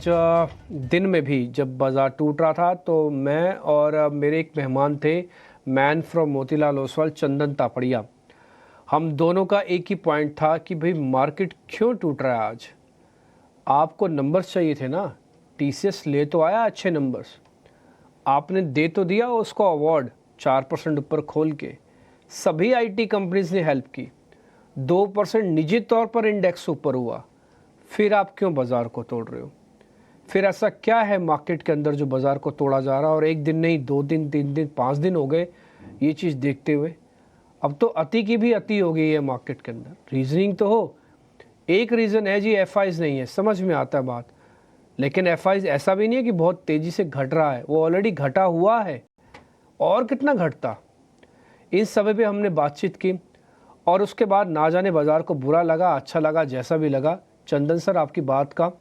आज दिन में भी जब बाज़ार टूट रहा था तो मैं और मेरे एक मेहमान थे, मैन फ्रॉम मोतीलाल ओसवाल, चंदन तापड़िया। हम दोनों का एक ही पॉइंट था कि भाई मार्केट क्यों टूट रहा है आज। आपको नंबर्स चाहिए थे ना, टीसीएस ले तो आया अच्छे नंबर्स, आपने दे तो दिया उसको अवार्ड 4% ऊपर खोल के। सभी आईटी कंपनीज ने हेल्प की, 2% निजी तौर पर इंडेक्स ऊपर हुआ, फिर आप क्यों बाज़ार को तोड़ रहे हो? फिर ऐसा क्या है मार्केट के अंदर जो बाज़ार को तोड़ा जा रहा है? और एक दिन नहीं, 2 दिन, 3 दिन, 5 दिन हो गए ये चीज़ देखते हुए। अब तो अति की भी अति हो गई है मार्केट के अंदर। रीजनिंग तो हो, एक रीज़न है जी, एफआईज नहीं है, समझ में आता है बात, लेकिन एफआईज ऐसा भी नहीं है कि बहुत तेज़ी से घट रहा है, वो ऑलरेडी घटा हुआ है और कितना घटता। इन सब पे हमने बातचीत की और उसके बाद ना जाने बाज़ार को बुरा लगा, अच्छा लगा, जैसा भी लगा। चंदन सर, आपकी बात का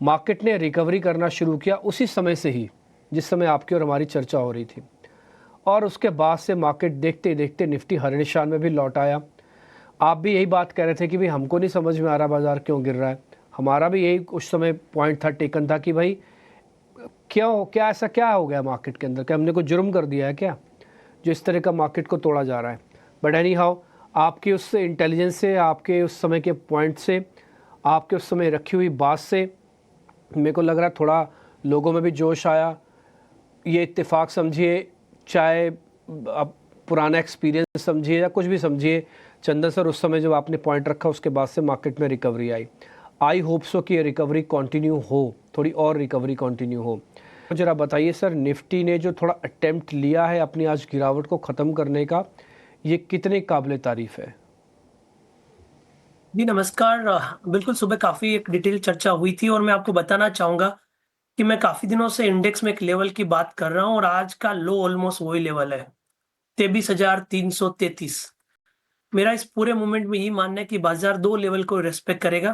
मार्केट ने रिकवरी करना शुरू किया उसी समय से ही जिस समय आपकी और हमारी चर्चा हो रही थी, और उसके बाद से मार्केट देखते देखते निफ्टी हर निशान में भी लौट आया। आप भी यही बात कह रहे थे कि भाई हमको नहीं समझ में आ रहा बाज़ार क्यों गिर रहा है। हमारा भी यही उस समय पॉइंट था, टेकन था कि भाई क्यों, क्या ऐसा क्या हो गया मार्केट के अंदर, क्या हमने कोई जुर्म कर दिया है क्या जो इस तरह का मार्केट को तोड़ा जा रहा है। बट एनी हाउ, आपकी उस इंटेलिजेंस से, आपके उस समय के पॉइंट से, आपके उस समय रखी हुई बात से मेरे को लग रहा है थोड़ा लोगों में भी जोश आया। ये इत्तेफाक समझिए, चाहे आप पुराना एक्सपीरियंस समझिए या कुछ भी समझिए, चंदन सर उस समय जब आपने पॉइंट रखा उसके बाद से मार्केट में recovery I. I hope so कि ये रिकवरी कंटिन्यू हो, थोड़ी और रिकवरी कंटिन्यू हो। जरा बताइए सर, निफ्टी ने जो थोड़ा अटेम्प्ट लिया है अपनी आज गिरावट को ख़त्म करने का, ये कितने काबिल तारीफ़ है? जी नमस्कार। बिल्कुल, सुबह काफ़ी एक डिटेल चर्चा हुई थी और मैं आपको बताना चाहूँगा कि मैं काफ़ी दिनों से इंडेक्स में एक लेवल की बात कर रहा हूँ और आज का लो ऑलमोस्ट वही लेवल है, 23,333। मेरा इस पूरे मूवमेंट में यही मानना है कि बाज़ार 2 लेवल को रिस्पेक्ट करेगा,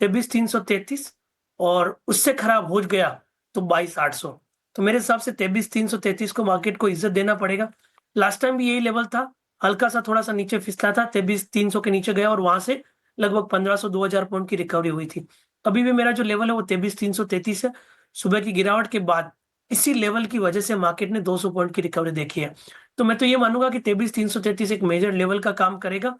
23,333, और उससे खराब हो गया तो 22,800। तो मेरे हिसाब से 23,333 को मार्केट को इज़्ज़त देना पड़ेगा। लास्ट टाइम भी यही लेवल था, हल्का-सा थोड़ा-सा नीचे फिसला था, 23,300 के नीचे गया और वहाँ से लगभग 1500-2000 पॉइंट की रिकवरी हुई थी। अभी भी मेरा जो लेवल है वो 23,333 है। सुबह की गिरावट के बाद इसी लेवल की वजह से मार्केट ने 200 पॉइंट की रिकवरी देखी है। तो मैं तो ये मानूँगा कि 23,333 एक मेजर लेवल का काम करेगा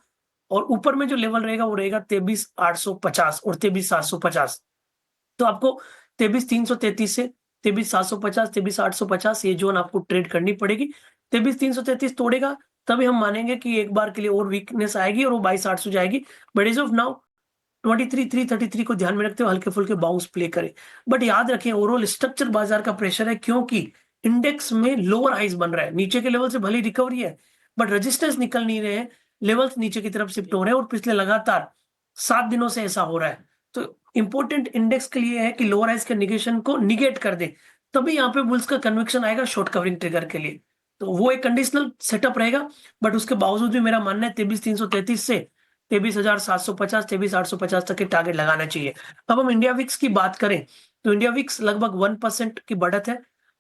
और ऊपर में जो लेवल रहेगा वो रहेगा 23,850 और 23,750। तो आपको 23,333 से 23,750, 23,850 ये ज़ोन आपको ट्रेड करनी पड़ेगी। 23,333 तोड़ेगा तभी हम मानेंगे कि एक बार के लिए और वीकनेस आएगी और वो 22,800 जाएगी। बट एज़ ऑफ नाउ 23,333 को ध्यान में रखते हुए हल्के-फुल्के बाउंस प्ले करें। बट याद रखें, ओवरऑल स्ट्रक्चर बाजार का प्रेशर है क्योंकि इंडेक्स में लोअर हाइज़ बन रहा है। नीचे के लेवल से भले ही रिकवरी है, बट रेजिस्टेंस निकल नहीं रहे हैं, लेवल्स नीचे की तरफ शिफ्ट हो रहे हैं और पिछले लगातार 7 दिनों से ऐसा हो रहा है। तो इम्पोर्टेंट इंडेक्स के लिए है कि लोअर हाइज़ के नेगेशन को नेगेट कर दे, तभी यहाँ पे बुल्स का कन्विक्शन आएगा शॉर्ट कवरिंग ट्रिगर के लिए। तो वो एक कंडीशनल सेटअप रहेगा, बट उसके बावजूद भी मेरा मानना है 23,333 से 23,750, 23,850 तक के टारगेट लगाना चाहिए। अब हम इंडिया विक्स की बात करें, तो इंडिया विक्स लगभग 1% की बढ़त है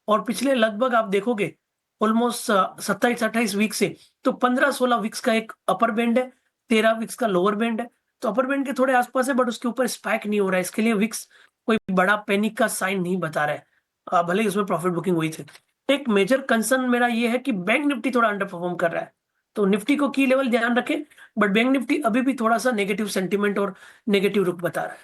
और पिछले लगभग आप देखोगे ऑलमोस्ट 27-28 वीक से तो 15-16 वीक्स का एक अपर बैंड है, 13 वीक्स का लोअर बैंड है। तो अपर बैंड के थोड़े आस-पास है, बट उसके ऊपर स्पाइक नहीं हो रहा है। इसके लिए विक्स कोई बड़ा पैनिक का साइन नहीं बता रहा है। भले ही उसमें प्रॉफिट बुकिंग हुई थी। एक मेजर कंसर्न मेरा ये है कि बैंक निफ्टी थोड़ा अंडर परफॉर्म कर रहा है। तो निफ्टी को की लेवल ध्यान रखें, बट बैंक निफ्टी अभी भी थोड़ा-सा नेगेटिव सेंटीमेंट और नेगेटिव रुख बता रहा है।